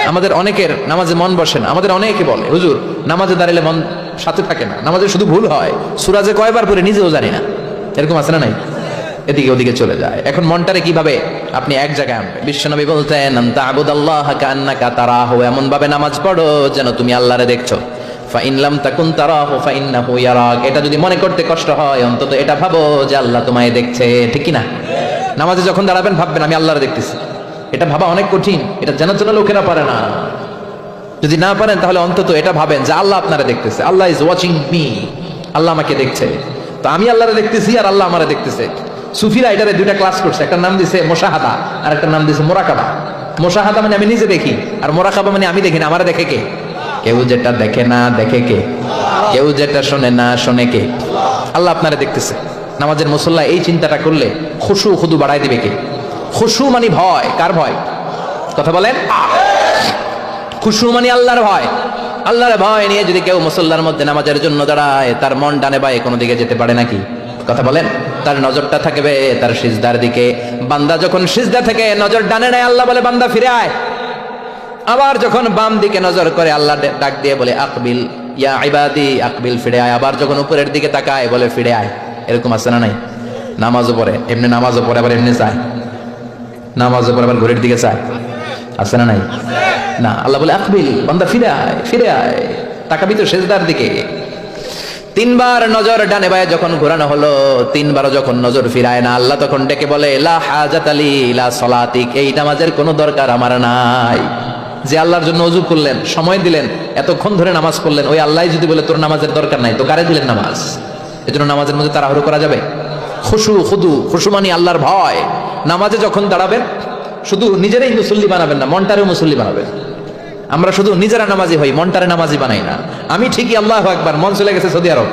আমাদের অনেকের নামাজে মন বসে না। আমাদের অনেকে বলে, হুজুর নামাজে দাঁড়ালে মন সাথে থাকে না, নামাজে শুধু ভুল হয়, সূরা যে কয়বার পড়ে নিজেও জানি না। এরকম আছে না নাই? এদিকে ওদিকে চলে যায়। এখন মনটারে কিভাবে আপনি এক জায়গায় আনবেন? বিশ্বনবী বলতেন, আনতা আবুদাল্লাহা কান্নাকা তারাহু, এমন ভাবে নামাজ পড়ো যেন তুমি আল্লাহরে দেখছো। ফাইন লাম তাকুন তারাহু ফাইন্নাহু ইয়ারাক, এটা যদি মনে করতে কষ্ট হয় অন্তত এটা ভাবো যে আল্লাহ তোমায় দেখছে। ঠিক কি না? নামাজে যখন দাঁড়াবেন ভাববেন আমি আল্লাহরে দেখতেছি। এটা ভাবা অনেক কঠিন, এটা জানার জন্য লোকেরা পারে না। যদি না পারেন তাহলে অন্তত এটা ভাবেন যে আল্লাহ আপনারা দেখতেছে, আল্লাহ ইজ ওয়াচিং মি, আল্লাহ আমাকে দেখছে। তো আমি আল্লাহরে দেখতেছি আর আল্লাহ আমারে দেখতেছে। সুফিরা এটারে দুইটা ক্লাস করছে, একটা নাম দিছে মুশাহাদা আর একটা নাম দিছে মুরাকাবা। মুশাহাদা মানে আমি নিজে দেখি, আর মুরাকাবা মানে আমি দেখি না, আমারে দেখে কে? কেউ যেটা দেখে না দেখে কে? কেউ যেটা শোনে না শোনে কে? আল্লাহ আপনারে দেখতেছে। নামাজের মুসল্লা এই চিন্তাটা করলে খুশু খুদু বাড়াই দিবে কে? খুশু মানে ভয়। কার ভয়? কথা বলেন। খুশু মানে আল্লাহর ভয়। আল্লাহর ভয় নিয়ে যদি কেউ মুসল্লার মধ্যে নামাজের জন্য দাঁড়ায়, তার মন ডানে বায়ে কোনো দিকে যেতে পারে নাকি? কথা বলেন। তার নজরটা থাকবে তার সিজদার দিকে। বান্দা যখন সিজদা থেকে নজর ডানে নেয়, আল্লাহ বলে বান্দা ফিরে আয়। আবার যখন বাম দিকে নজর করে, আল্লাহ ডাক দিয়ে বলে আকবিল ইয়া ইবাদি, আকবিল, ফিরে আয়। আবার যখন উপরের দিকে তাকায় বলে ফিরে আয়। এরকম আছে না নাই? নামাজও পড়ে এমনি, নামাজও পড়ে আবার এমনি চায়, নামাজও পড়ে আবার ঘরের দিকে চায়, আছে না নাই? না, আল্লাহ বলে আকবিল, বান্দা ফিরে আয়, ফিরে আয়, তাকাবি তো সিজদার দিকে। তিনবার নজর ডানে বায়ে যখন ঘোরানো হলো, তিনবারও যখন নজর ফিরায় না, আল্লাহ তখন ডেকে বলে লা হাজাত লি লা সলাতিক, এই নামাজের কোনো দরকার আমার নাই। যে আল্লাহর জন্য ওযু করলেন, সময় দিলেন, এতক্ষণ ধরে নামাজ পড়লেন, ওই আল্লাহই যদি বলে তোর নামাজের দরকার নাই, তো কারে দিলেন নামাজ? এজন্য নামাজের মধ্যে তাড়াহুড়ো করা যাবে? খুশু খুদু, খুশু মানে আল্লাহর ভয়। নামাজে যখন দাঁড়াবেন শুধু নিজেরাই মুসল্লি বানাবেন না, মনটারেও মুসল্লি বানাবেন। আমরা শুধু নিজেরা নামাজি হই, মনটারে নামাজি বানাই না। আমি ঠিকই আল্লাহু আকবার, মন চলে গেছে সৌদি আরব,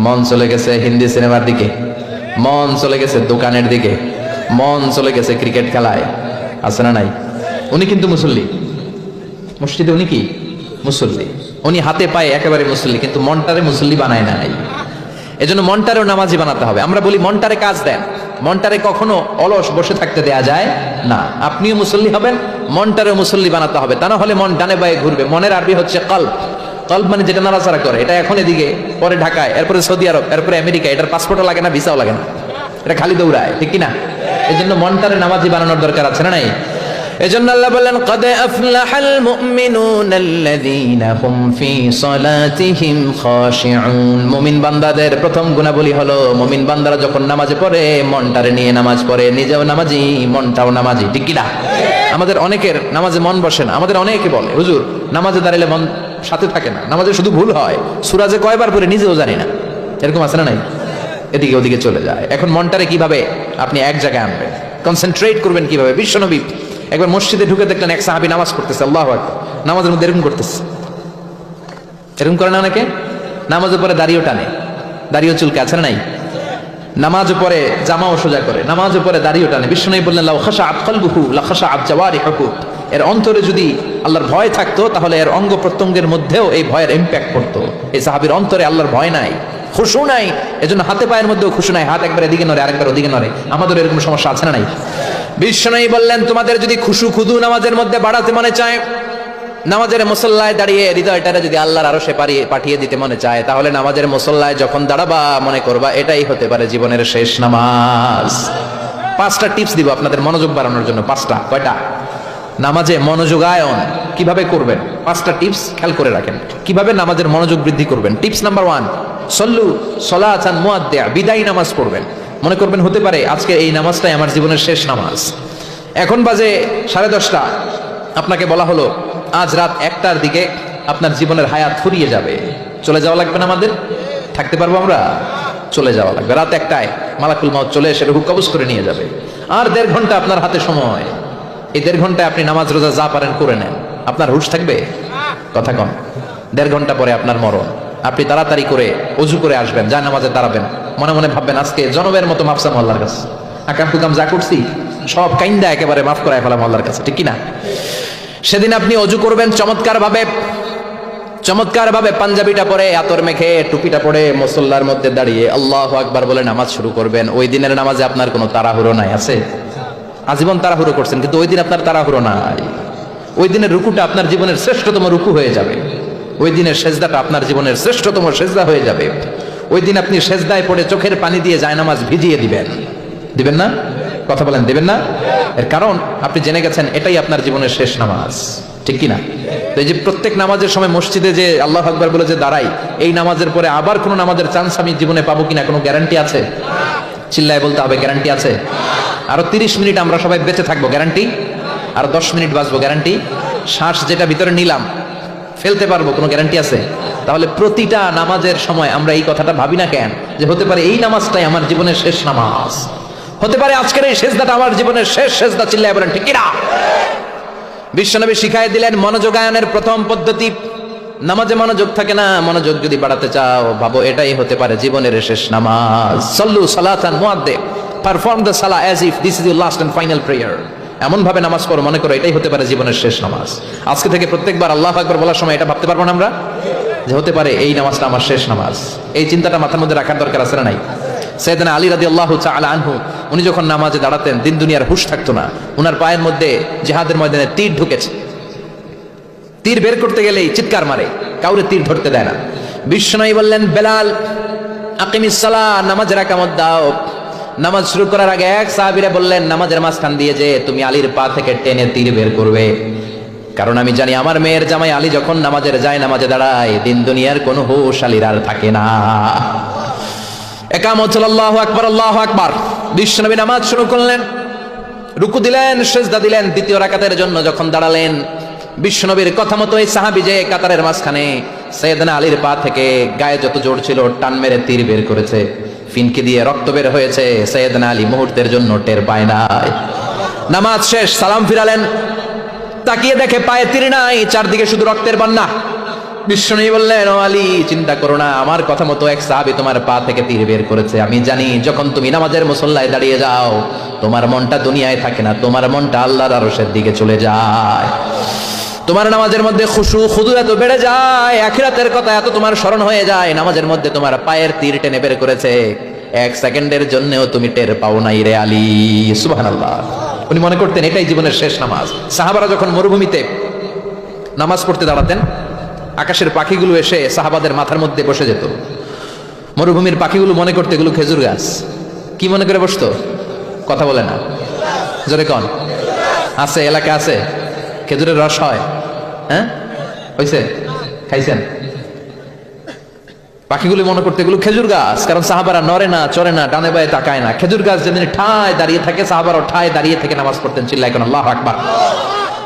মন চলে গেছে হিন্দি সিনেমার দিকে, মন চলে গেছে দোকানের দিকে, মন চলে গেছে ক্রিকেট খেলায়, আছে না নাই? উনি কিন্তু মুসল্লি, মসজিদে উনি কি মুসল্লি, উনি হাতে পায়ে একেবারে মুসল্লি, কিন্তু মনটারে মুসল্লি বানায় নাই। এজন্য মনটারেও নামাজি বানাতে হবে। আমরা বলি মনটারে কাজ দেন, মনটারে কখনো অলস বসে থাকতে দেয়া যায় না। আপনিও মুসল্লি হবেন, মনটারেও মুসল্লি বানাতে হবে, তা না হলে মন ডানে বায়ে ঘুরবে। মনের আরবি হচ্ছে কলব। কলব মানে যেটা নাড়াচাড়া করে। এটা এখন এদিকে, পরে ঢাকায়, এরপরে সৌদি আরব, এরপরে আমেরিকা। এটার পাসপোর্টও লাগে না, ভিসাও লাগে না, এটা খালি দৌড়ায়। ঠিক কিনা? এই জন্য মনটারে নামাজি বানানোর দরকার আছে না নাই? এজন্য আল্লাহ বললেন কদ আফলাহাল মুমিনুনাল্লাযীনা হুম ফি সালাতিহিম খাশিউন। মুমিন বান্দাদের প্রথম গুণাবলী হলো, মুমিন বান্দারা যখন নামাজে পড়ে মনটারে নিয়ে নামাজ পড়ে, নিজেও নামাজি মনটাও নামাজি। ঠিক কি না? আমাদের অনেকের নামাজে মন বসে না। আমাদের অনেকে বলে, হুজুর নামাজে দাঁড়ালে মন সাথে থাকে না, নামাজে শুধু ভুল হয়, সূরা যে কয়বার পড়ে নিজেও জানি না। এরকম আছে না নাই? এদিকে ওদিকে চলে যায়। এখন মনটারে কিভাবে আপনি এক জায়গায় আনবেন? কনসেন্ট্রেট করবেন কিভাবে? বিশ্বনবী একবার মসজিদে ঢুকে দেখলেন এক সাহাবী নামাজ পড়তেছে, আল্লাহু আকবার, নামাজের মধ্যে এরকম করতেছে। এরকম করে না অনেকে? নামাজের পরে দাড়িও টানে, দাড়িও চুলকে, আছে না নাই? নামাজ পরে জামাও সোজা করে, নামাজ পরে দাড়িও টানে। বিশ্বনবী বললেন লাউ খাশাআত কলবুহু লা খাশাআত জাওয়ারিহুহু, এর অন্তরে যদি আল্লাহর ভয় থাকতো তাহলে এর অঙ্গ প্রত্যঙ্গের মধ্যেও এই ভয়ের ইম্প্যাক্ট পড়তো। এই সাহাবীর অন্তরে আল্লাহর ভয় নাই, খুশু নাই, এজন্য হাতে পায়ের মধ্যেও খুশু নাই, হাত একবার এদিকে নড়ে আরেকবার ওদিকে নড়ে। আমাদের এরকম সমস্যা আছে না নাই? বিশ্বনবী বললেন তোমাদের যদি খুশু খুদু নামাজের মধ্যে বাড়াতে মনে চায়, নামাজের মুসল্লায় দাঁড়িয়ে হৃদয়টারে যদি আল্লাহর আরশে পাঠিয়ে দিতে মনে চায়, তাহলে নামাজের মুসল্লায় যখন দাঁড়াবা মনে করবা এটাই হতে পারে জীবনের শেষ নামাজ। 5টা টিপস দিব আপনাদের মনোযোগ বাড়ানোর জন্য। 5টা। কয়টা? নামাজে মনোযোগায়ন কিভাবে করবেন 5টা টিপস খেয়াল করে রাখেন, কিভাবে নামাজের মনোযোগ বৃদ্ধি করবেন। টিপস নাম্বার 1, সল্লু সলাতান মুআদ্দিয়া, বিদায়ী নামাজ পড়বেন। মনে করবেন হতে পারে আজকে এই নামাজটাই আমার জীবনের শেষ নামাজ। এখন বাজে 10:30, আপনাকে বলা হলো আজ রাত 1টার দিকে আপনার জীবনের হায়াত ফুরিয়ে যাবে, চলে যাওয়া লাগবে না, আমাদের থাকতে পারবো আমরা? চলে যাওয়া লাগবে। রাত 1টায় মালাকুল মউত চলে এসে রূহ কবজ করে নিয়ে যাবে। আর 1.5 ঘন্টা আপনার হাতে সময়। এই 1.5 ঘন্টায় আপনি নামাজ রোজা যা পারেন করে নেন, আপনার হুঁশ থাকবে? কথা কন। 1.5 ঘন্টা পরে আপনার মরণ। আপনি তাড়াতাড়ি করে ওযু করে আসবেন, যা নামাজে দাঁড়াবেন, মনে মনে ভাববেন আজকে জনমের মতো মাফ চাবো আল্লাহর কাছে, আকাম কুকাম যা করছি সব কাইন্দা একেবারে মাফ করায় ফেলাম আল্লাহর কাছে। ঠিক কিনা? সেদিন আপনি ওযু করবেন চমৎকার ভাবে পাঞ্জাবিটা পরে, আতর মেখে, টুপিটা পরে মুসল্লার মধ্যে দাঁড়িয়ে আল্লাহু আকবার বলে নামাজ শুরু করবেন। ওই দিনের নামাজে আপনার কোনো তাড়াহুড়ো নাই। আছে? আজীবন তাড়াহুড়ো করছেন, কিন্তু ওই দিন আপনার তাড়াহুড়ো নাই। ওই দিনের রুকুটা আপনার জীবনের শ্রেষ্ঠতম রুকু হয়ে যাবে। ওই দিনের সেজদাটা আপনার জীবনের শ্রেষ্ঠতম সেজদা হয়ে যাবে। ওই দিন আপনি সেজদায় পড়ে চোখের পানি দিয়ে জায়নামাজ ভিজিয়ে দিবেন। দিবেন না? কথা বলেন, দিবেন না? এর কারণ আপনি জেনে গেছেন এটাই আপনার জীবনের শেষ নামাজ, ঠিক কি না? তো এই যে প্রত্যেক নামাজের সময় মসজিদে যে আল্লাহু আকবার বলে যে দাঁড়াই, এই নামাজের পরে আবার কোনো নামাজের চান্স আমি জীবনে পাবো কিনা কোনো গ্যারান্টি আছে? চিল্লায় বলতে হবে, গ্যারান্টি আছে? আরো 30 মিনিট আমরা সবাই বেঁচে থাকবো, গ্যারান্টি? আরো 10 মিনিট বাঁচবো, গ্যারান্টি? শ্বাস যেটা ভিতরে নিলাম ফেলতে পারবো, কোনো গ্যারান্টি আছে? তাহলে প্রতিটা নামাজের সময় আমরা এই কথাটা ভাবি না কেন যে হতে পারে এই নামাজটাই আমার জীবনের শেষ নামাজ, হতে পারে আজকের এই সেজদাটা আমার জীবনের শেষ সেজদা। চিল্লায় বলেন ঠিক কিনা? বিশ্বনবী শিখাই দিলেন মনোযোগায়নের প্রথম পদ্ধতি। নামাজে মনোযোগ থাকে না, মনোযোগ যদি বাড়াতে চাও ভাবো এটাই হতে পারে জীবনের শেষ নামাজ। সাল্লু সালাতান মুআদ্দে, পারফর্ম দ্য সালাহ as if this is your last and final prayer. এমন ভাবে নামাজ পড়ো মনে করো এটাই হতে পারে জীবনের শেষ নামাজ। আজকে থেকে প্রত্যেকবার আল্লাহু আকবার বলার সময় এটা ভাবতে পারবো না আমরা যে হতে পারে এই নামাজটা আমার শেষ নামাজ। এই চিন্তাটা মাথার মধ্যে রাখার দরকার আছে না নাই? সাইয়েদনা আলী রাদিয়াল্লাহু তাআলা আনহু উনি যখন নামাজে দাঁড়াতেন দিন দুনিয়ার হুঁশ থাকতো না। উনার পায়ের মধ্যে জিহাদের ময়দানে তীর ঢুকেছে, তীর বের করতে গেলেই চিৎকার মারে, কাউরে তীর ধরতে দেয় না। বিশ্বনবী বললেন, বেলাল আকিমিস সালাহ, নামাজের একামত দাও। নামাজ শুরু করার আগে এক সাহাবীরা বললেন, নামাজের মাঝখান দিয়ে যে তুমি আলীর পা থেকে টেনে তীর বের করবে, কারণ আমি জানি আমার মেয়ের জামাই আলী যখন নামাজের যায় নামাজে দাঁড়ায় দিন দুনিয়ার কোনো হুঁশ আলীর আর থাকে না। একামত হলো আল্লাহু আকবার, আল্লাহু আকবার। বিশ্বনবী নামাজ শুরু করলেন, রুকু দিলেন, সিজদা দিলেন। দ্বিতীয় রাকাতের জন্য যখন দাঁড়ালেন বিশ্বনবীর কথা মতো এই সাহাবী যে কাতারের মাঝখানে সাইয়েদনা আলীর পা থেকে গায়ে যত জোর ছিল টান মেরে তীর বের করেছে, ফিনকি দিয়ে রক্ত বের হয়েছে। সাইয়েদনা আলী মুহূর্তের জন্য টের পায় নাই। নামাজ শেষ, সালাম ফিরালেন, তাকিয়ে দেখে পায়ে তীর নাই, চারদিকে শুধু রক্তের বন্যা। বিশ্বনবী বললেন, ও আলী চিন্তা করো না, আমার কথা মতো এক সাহাবী তোমার পা থেকে তীর বের করেছে। আমি জানি যখন তুমি নামাজের মুসল্লায় দাঁড়িয়ে যাও তোমার মনটা দুনিয়ায় থাকে না, তোমার মনটা আল্লাহর আরশের দিকে চলে যায়। তোমার নামাজের মধ্যে খুশু খুদু এত বেড়ে যায়, আখিরাতের কথা এত তোমার স্মরণ হয়ে যায়, নামাজের মধ্যে তোমার পায়ের তীর টেনে বের করেছে, এক সেকেন্ডের জন্যও তুমি টের পাও নাই রে আলী। সুবহানাল্লাহ। উনি মনে করতেন এটাই জীবনের শেষ নামাজ। সাহাবারা যখন মরুভূমিতে নামাজ পড়তে দাঁড়াতেন আকাশের পাখিগুলো এসে সাহাবাদের মাথার মধ্যে বসে যেত। মরুভূমির পাখিগুলো মনে করতে এগুলো খেজুর গাছ। কি মনে করে বসতো? কথা বলে না, জোরে কন। আছে, এলাকা আছে খেজুরের রস হয়? হ্যাঁ হয়েছে, খাইছেন? পাখিগুলো মনে করতে এগুলো খেজুর গাছ, কারণ সাহাবারা নড়ে না, চড়ে না, ডানে বায়ে তাকায় না। খেজুর গাছ যেদিন ঠায় দাঁড়িয়ে থাকে সাহাবারা ঠায় দাঁড়িয়ে থেকে নামাজ পড়তেন। চিল্লায় এখন আল্লাহু আকবার।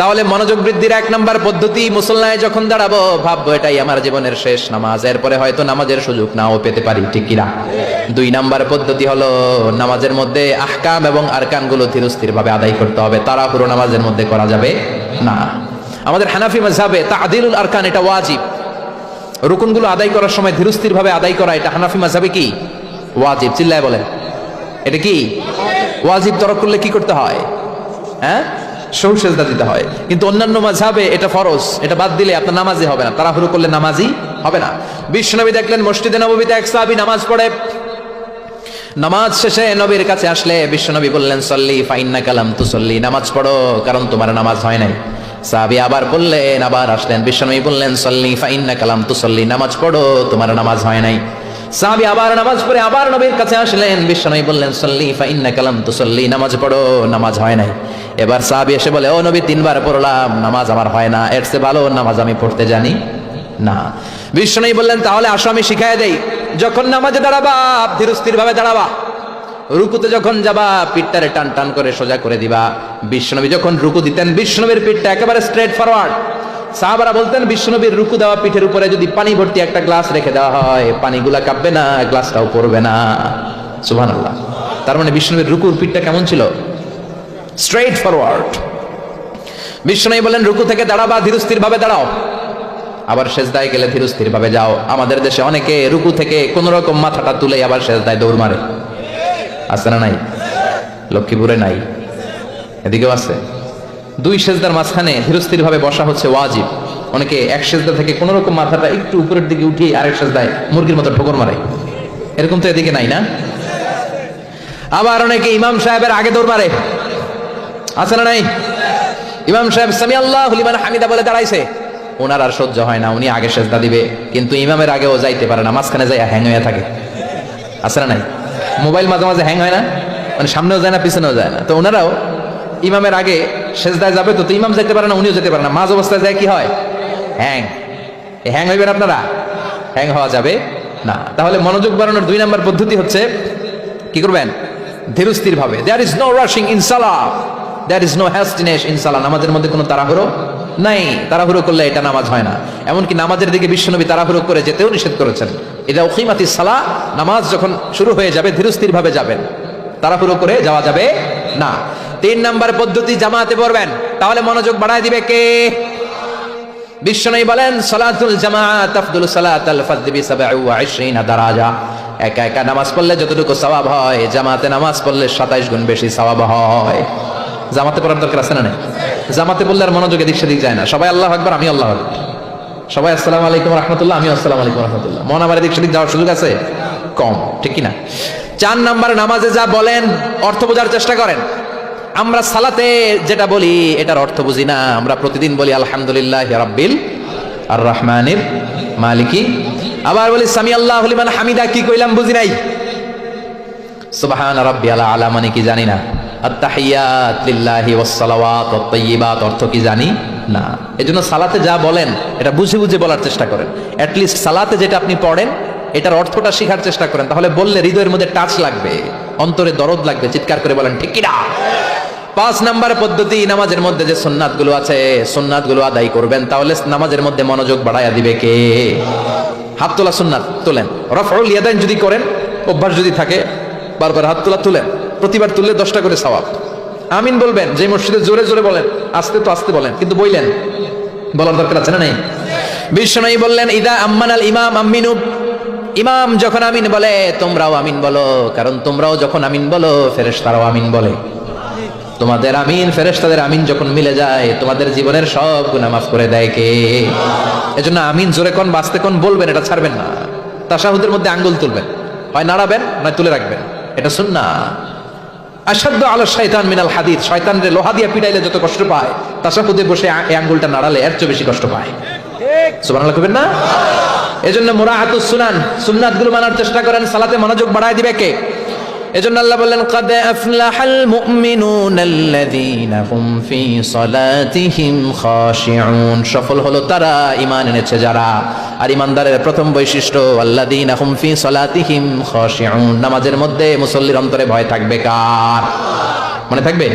তাহলে মনোযোগ বৃদ্ধির এক নাম্বার পদ্ধতি, মুসল্লায় যখন দাঁড়াবো ভাববো এটাই আমার জীবনের শেষ নামাজ, এরপরে হয়তো নামাজের সুযোগ নাও পেতে পারি, ঠিক কিনা? 2 নাম্বার পদ্ধতি হলো নামাজের মধ্যে আহকাম এবং আরকানগুলো ধীরস্থির ভাবে আদায় করতে হবে, তাড়াহুড়ো নামাজের মধ্যে করা যাবে না। আমাদের হানাফি মাযহাবে তা'দিলুল আরকান এটা ওয়াজিব। রুকুনগুলো আদায় করার সময় ধীরস্থির ভাবে আদায় করা এটা হানাফি মাযহাবে কি ওয়াজিব। চিল্লায় বলেন এটা কি ওয়াজিব। তরক করলে কি করতে হয়? হ্যাঁ, সহু সেজদা দিতে হয়। কিন্তু অন্যান্য মাযহাবে এটা ফরজ, এটা বাদ দিলে আপনার নামাজই হবে না, তাড়াহুড়ো করলে নামাজই হবে না। বিশ্বনবী দেখলেন মসজিদে নববীতে এক সাহাবী নামাজ পড়ে, নামাজ শেষে নবীর কাছে আসলে বিশ্বনবী বললেন, সল্লি ফাইন্নাকা লাম তুসল্লি, নামাজ পড়ো কারণ তোমার নামাজ হয় নাই। সাহাবী আবার বললেন, আবার আসলেন, বিশ্বনবী বললেন, সল্লি ফাইন্নাকা লাম তুসল্লি, নামাজ পড়ো তোমার নামাজ হয় নাই। সাহাবী আবার নামাজ পড়ে আবার নবীর কাছে আসলেন, বিশ্বনবী বললেন, সল্লি ফাইন্নাকা লাম তুসল্লি, নামাজ পড়ো নামাজ হয় নাই। এবার সাহাবী এসে বলে, ও নবী 3 বার পড়লাম নামাজ আমার হয় না, এর চেয়ে ভালো নামাজ আমি পড়তে জানি না। বিশ্বনবী বললেন, তাহলে আসো আমি শিখাই দেই, যখন নামাজে দাঁড়াবা ধীরস্থির ভাবে দাঁড়াবা, রুকুতে যখন যাবা পিঠটারে টান টান করে সোজা করে দিবা। বিশ্বনবী যখন রুকু দিতেন বিশ্বনবীর পিঠটা একেবারে স্ট্রেট ফরওয়ার্ড। সাহাবারা বলতেন বিশ্বনবীর রুকু দেওয়া পিঠের উপরে যদি পানি ভর্তি একটা গ্লাস রেখে দেওয়া হয় পানিগুলা কাঁপবে না, গ্লাসটাও পড়বে না। সুবহানাল্লাহ। তার মানে বিশ্বনবীর রুকুর পিঠটা কেমন ছিল? Straight forward. বিশ্বনবী বলেন, রুকু থেকে দাঁড়াবা ধীরস্থির ভাবে দাঁড়াও, আবার সেজদায় গেলে ধীরস্থির ভাবে যাও। আমাদের দেশে অনেকে রুকু থেকে কোন রকম মাথাটা তুলে আবার সেজদায় দৌড় মারে, আছে না নাই? লক্ষ্মীপুরে নাই, এদিকেও আছে। 2 সেজদার মাঝখানে ধীরস্থির ভাবে বসা হচ্ছে ওয়াজিব। অনেকে এক সেজদা থেকে কোন রকম মাথাটা একটু উপরের দিকে উঠিয়ে আরেক সেজদায় মুরগির মতো ঠোকর মারে, এরকম তো এদিকে নাই না? আবার অনেকে ইমাম সাহেবের আগে দৌড় মারে, আছে না নাই? ইমাম সাহেব সামি আল্লাহু লিমান হামিদা বলে দাঁড়াইছে, ওনার আর সহ্য হয় না, উনি আগে সেজদা দিবে, কিন্তু ইমামের আগেও যাইতে পারে না, মাঝখানে যাই হ্যাং হয়ে থাকে। আছে না নাই? মোবাইল মাঝে মাঝে হ্যাং হয় না, মানে সামনেও যায় না পিছনেও যায় না। তো ওনারাও ইমামের আগে সেজদায় যাবে, তো ইমাম যেতে পারে না, উনিও যেতে পারে না, মাঝ অবস্থায় যায় কি হয়? হ্যাং হইবেন আপনারা, হ্যাং হওয়া যাবে না। তাহলে মনোযোগ বাড়ানোর 2 নম্বর পদ্ধতি হচ্ছে কি করবেন? ধীরস্থির ভাবে। There is no rushing in সালাহ, there is no hastiness in সালাহ। নামাজের মধ্যে কোনো তাড়াহুড়ো নাই, তাড়াহুড়ো করলে এটা নামাজ হয় না। এমনকি নামাজের দিকে বিশ্বনবী তাড়াহুড়ো করে যেতেও নিষেধ করেছেন। ইদা উকিমাতিস সালাহ, নামাজ যখন শুরু হয়ে যাবে ধীরস্থির ভাবে যাবেন, তাড়াহুড়ো করে যাওয়া যাবে না। 3 নম্বর পদ্ধতি, জামাতে পড়বেন, তাহলে মনোযোগ বাড়ায় দিবে কে? বিশ্বনবী বলেন সালাতুল জামাআত আফদলু সালাতাল ফারদি বি 27 দারাজা। একা একা নামাজ পড়লে যতটুকু সওয়াব হয়, জামাতে নামাজ পড়লে 27 গুণ বেশি সওয়াব হয়। জামাতে পড়ার দরকার আছে না নাই? জামাতে পড়লে আর মনোযোগ এদিক সেদিক যায় না। সবাই আল্লাহু আকবার, আমি আল্লাহু আকবার, সবাই আসসালামু আলাইকুম ওয়া রাহমাতুল্লাহ, আমি আসসালামু আলাইকুম ওয়া রাহমাতুল্লাহ, মন আমার এদিক সেদিক যাওয়ার সুযোগ আছে? কম, ঠিক কি না? 4 নাম্বার, নামাজে যা বলেন অর্থ বোঝার চেষ্টা করেন। আমরা সালাতে যেটা বলি এটার অর্থ বুঝি না। আমরা প্রতিদিন বলি আলহামদুলিল্লাহি রাব্বিল আর রহমানির মালিকি, আবার বলি সামি আল্লাহু লিমান হামিদা, কি কইলাম বুঝি নাই। সুবহান রাব্বিয়াল আলা মানে কি জানি না। আত-তাহিয়াত লিল্লাহি ওয়াস সালাওয়াত ওয়াত তাইয়্যিবাত অর্থ কি জানি না। এজন্য সালাতে যা বলেন এটা বুঝে বুঝে বলার চেষ্টা করেন। অ্যাট লিস্ট সালাতে যেটা আপনি পড়েন এটার অর্থটা শেখার চেষ্টা করেন, তাহলে বললে হৃদয়ের মধ্যে টাচ লাগবে, অন্তরে দরদ লাগবে, চিৎকার করে বলেন ঠিক কি না। 5 নাম্বার পদ্ধতি, নামাজের মধ্যে যে সুন্নাতগুলো আছে সুন্নাতগুলো আদায় করবেন, তাহলে নামাজের মধ্যে মনোযোগ বাড়ায়া দিবে কে? হাত তোলা সুন্নাত তোলেন। রাফউল ইয়াদাইন যদি করেন, অভ্যাস যদি থাকে, বারবার হাত তোলা তুলেন, প্রতিবার তুললে 10টা করে সওয়াব। আমিন বলবেন, যে মসজিদে জোরে জোরে বলেন, আস্তে তো আস্তে বলেন, কিন্তু বললেন, বলার দরকার আছে না নাই? বিশ্বনবী বললেন ইদা আম্মানাল ইমাম আমিনু, ইমাম যখন আমিন বলে তোমরাও আমিন বলো, কারণ তোমরাও যখন আমিন বলো ফেরেশতারাও আমিন বলে। তোমাদের আমিন ফেরেশতাদের আমিন যখন মিলে যায়, তোমাদের জীবনের সব গুনাহ মাফ করে দেয় কে? এজন্য আমিন জোরে কোন বাস্তে কোন বলবেন, এটা ছাড়বেন না। তাশাহুদের মধ্যে আঙ্গুল তুলবেন, হয় নাড়াবেন নয় তুলে রাখবেন, এটা সুন্নাহ। আশাদ্দু আলা শাইতান মিনাল হাদিদ, শয়তানরে লোহা দিয়ে পিটাইলে যত কষ্ট পায়, তাশাহুদে বসে এই আঙ্গুলটা নাড়ালে এর চেয়ে বেশি কষ্ট পায়। ঠিক সুবহানাল্লাহ কইবেন না? এজন্য মুরাআতুস সুনান, সুন্নাতগুলো মানার চেষ্টা করেন, সালাতে মনোযোগ বাড়ায় দিবে কে? এজন্য আল্লাহ বললেন কাদ আফলাহাল মুমিনুনাল্লাযীনা হুম ফি সালাতিহিম খাশিউন, সফল হলো তারা ঈমান এনেছে যারা। আর ঈমানদারের প্রথম বৈশিষ্ট্য আল্লাযীনা হুম ফি সালাতিহিম খাশিউন, নামাজের মধ্যে মুসল্লির অন্তরে ভয় থাকবে কার? মনে থাকবে?